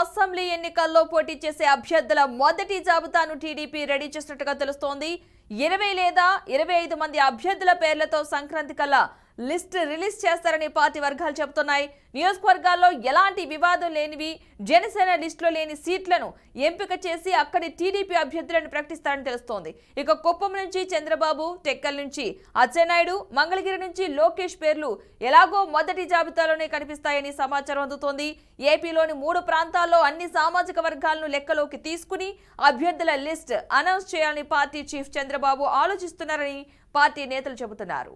Assembly ఎన్నికల్లో పోటీ చేసే అభ్యర్థుల మొదటి జాబితాను టీడీపీ రెడీ చేసినట్టుగా తెలుస్తోంది. 20 లేదా 25 మంది అభ్యర్థుల పేర్లతో సంక్రాంతి కల్లా లిస్ట్ రిలీజ్ చేస్తారని పార్టీ వర్గాలు చెబుతున్నాయి. నియోజకవర్గాల్లో ఎలాంటి వివాదం లేనివి జనసేన లిస్టులో లేని సీట్లను ఎంపిక చేసి అక్కడి టీడీపీ అభ్యర్థులను ప్రకటిస్తారని తెలుస్తోంది. ఇక కుప్పం నుంచి చంద్రబాబు, టెక్కల్ నుంచి అచ్చెన్నాయుడు, మంగళగిరి నుంచి లోకేష్ పేర్లు ఎలాగో మొదటి జాబితాలోనే కనిపిస్తాయని సమాచారం అందుతోంది. ఏపీలోని 3 ప్రాంతాల్లో అన్ని సామాజిక వర్గాలను లెక్కలోకి తీసుకుని అభ్యర్థుల లిస్ట్ అనౌన్స్ చేయాలని పార్టీ చీఫ్ చంద్రబాబు ఆలోచిస్తున్నారని పార్టీ నేతలు చెబుతున్నారు.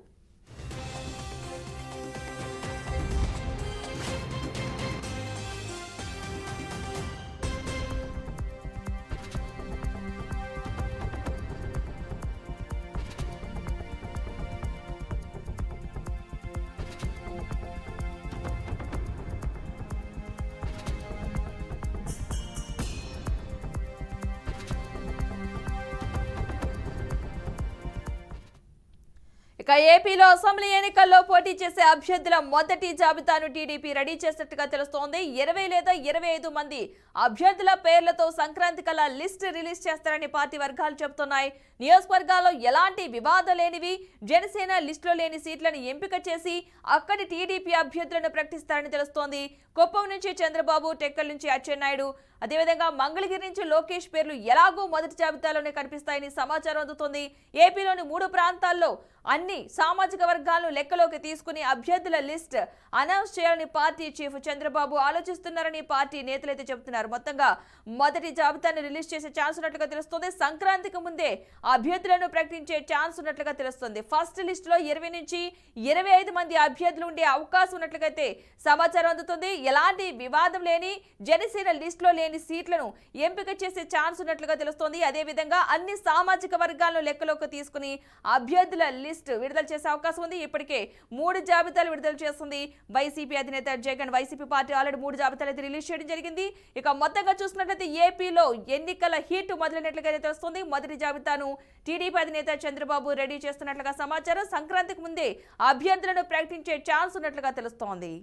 ఇక ఏపీలో అసెంబ్లీ ఎన్నికల్లో పోటీ చేసే అభ్యర్థుల మొదటి జాబితాను టీడీపీ రెడీ చేసినట్టుగా తెలుస్తోంది. 20 లేదా 25 మంది అభ్యర్థుల పేర్లతో సంక్రాంతి కల్లా లిస్ట్ రిలీజ్ చేస్తారని పార్టీ వర్గాలు చెబుతున్నాయి. నియోజకవర్గాల్లో ఎలాంటి వివాదం లేనివి జనసేన లిస్టులో లేని సీట్లను ఎంపిక చేసి అక్కడి టీడీపీ అభ్యర్థులను ప్రకటిస్తారని తెలుస్తోంది. కుప్పం నుంచి చంద్రబాబు, టెక్కల్ నుంచి అచ్చెన్నాయుడు, అదేవిధంగా మంగళగిరి నుంచి లోకేష్ పేర్లు ఎలాగో మొదటి జాబితాలోనే కనిపిస్తాయని సమాచారం అందుతోంది. ఏపీలోని 3 ప్రాంతాల్లో అన్ని సామాజిక వర్గాలను లెక్కలోకి తీసుకుని అభ్యర్థుల లిస్ట్ అనౌన్స్ చేయాలని పార్టీ చీఫ్ చంద్రబాబు ఆలోచిస్తున్నారని పార్టీ నేతలైతే చెబుతున్నారు. మొత్తంగా మొదటి జాబితాను రిలీజ్ చేసే ఛాన్స్ ఉన్నట్లుగా తెలుస్తోంది. సంక్రాంతికి ముందే అభ్యర్థులను ప్రకటించే ఛాన్స్ ఉన్నట్లుగా తెలుస్తోంది. ఫస్ట్ లిస్ట్ లో 20 నుంచి 25 మంది అభ్యర్థులు ఉండే అవకాశం ఉన్నట్లుగైతే సమాచారం అందుతుంది. ఎలాంటి వివాదం లేని జనసేన లిస్ట్ లో లేని సీట్లను ఎంపిక చేసే ఛాన్స్ ఉన్నట్లుగా తెలుస్తోంది. అదేవిధంగా అన్ని సామాజిక వర్గాలను లెక్కలోకి తీసుకుని అభ్యర్థుల లిస్ట్ విడుదల చేసే అవకాశం ఉంది. ఇప్పటికే 3 జాబితాలు విడుదల చేస్తుంది వైసీపీ అధినేత జగన్. వైసీపీ పార్టీ ఆల్రెడీ 3 జాబితాలు అయితే రిలీజ్ చేయడం జరిగింది. ఇక మొత్తంగా చూసుకున్నట్లయితే ఏపీలో ఎన్నికల హీట్ మొదలైనట్లుగా తెలుస్తోంది. మొదటి జాబితాను టీడీపీ అధినేత చంద్రబాబు రెడీ చేస్తున్నట్లుగా సమాచారం. సంక్రాంతికి ముందే అభ్యర్థులను ప్రకటించే ఛాన్స్ ఉన్నట్లుగా తెలుస్తోంది.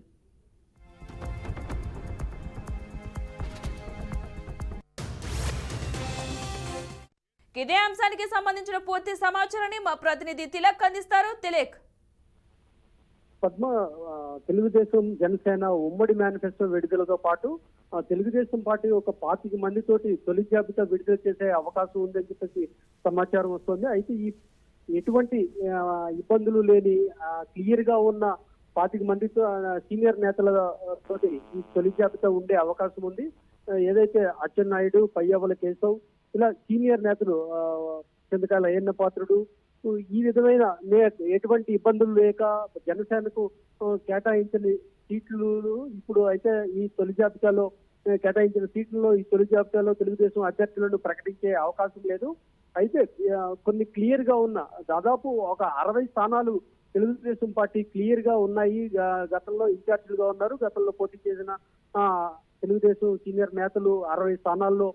ఇదే అంశానికి సంబంధించిన పూర్తి సమాచారాన్ని మా ప్రతినిధి తిలక్ అందిస్తారు. తిలక్. పద్మ, తెలుగుదేశం జనసేన ఉమ్మడి మేనిఫెస్టో విడుదలతో పాటు తెలుగుదేశం పార్టీ ఒక 25 మందితోటి తొలి జాబితా విడుదల చేసే అవకాశం ఉందని చెప్పేసి సమాచారం వస్తుంది. అయితే ఈ ఎటువంటి ఇబ్బందులు లేని క్లియర్ గా ఉన్న 25 మందితో సీనియర్ నేతలతోటి ఈ తొలి జాబితా ఉండే అవకాశం ఉంది. ఏదైతే అచ్చెన్నాయుడు, పయ్యవల కేశవ్ ఇలా సీనియర్ నేతలు, చంద్రకాయల అయ్యన్న పాత్రుడు, ఈ విధమైన ఎటువంటి ఇబ్బందులు లేక జనసేనకు కేటాయించిన సీట్లు ఇప్పుడు అయితే ఈ తొలి జాబితాలో కేటాయించిన సీట్లలో ఈ తొలి జాబితాలో తెలుగుదేశం అభ్యర్థులను ప్రకటించే అవకాశం లేదు. అయితే కొన్ని క్లియర్ గా ఉన్న దాదాపు ఒక 60 స్థానాలు తెలుగుదేశం పార్టీ క్లియర్ గా ఉన్నాయి. గతంలో ఇన్ఛార్జీలుగా ఉన్నారు. గతంలో పోటీ చేసిన తెలుగుదేశం సీనియర్ నేతలు 60 స్థానాల్లో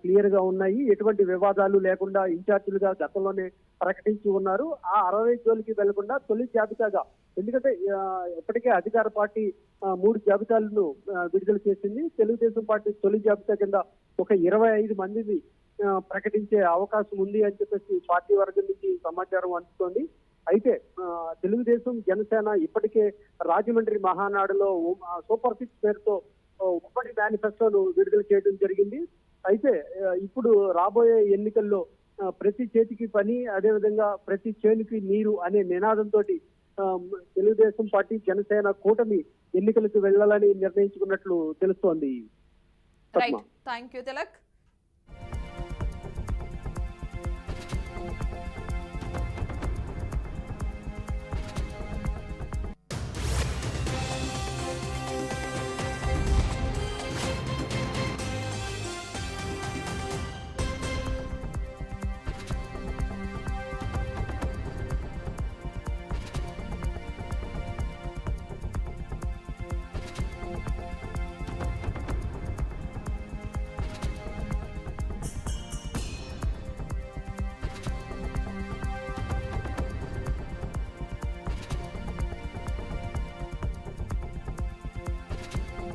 క్లియర్ గా ఉన్నాయి. ఎటువంటి వివాదాలు లేకుండా ఇన్ఛార్జీలుగా గతంలోనే ప్రకటించి ఉన్నారు. ఆ 60 జోలికి వెళ్లకుండా తొలి జాబితాగా, ఎందుకంటే ఇప్పటికే అధికార పార్టీ 3 జాబితాలను విడుదల చేసింది. తెలుగుదేశం పార్టీ తొలి జాబితా కింద ఒక 25 మందిని ప్రకటించే అవకాశం ఉంది అని చెప్పేసి పార్టీ వర్గం నుంచి సమాచారం అందుతోంది. అయితే తెలుగుదేశం జనసేన ఇప్పటికే రాజమండ్రి మహానాడులో సూపర్ 6 పేరుతో ఉమ్మడి మేనిఫెస్టోను విడుదల చేయడం జరిగింది. అయితే ఇప్పుడు రాబోయే ఎన్నికల్లో ప్రతి చేతికి పని, అదేవిధంగా ప్రతి చేనుకి నీరు అనే నినాదంతో తెలుగుదేశం పార్టీ జనసేన కూటమి ఎన్నికలకు వెళ్లాలని నిర్ణయించుకున్నట్లు తెలుస్తోంది. థాంక్యూ తిలక్.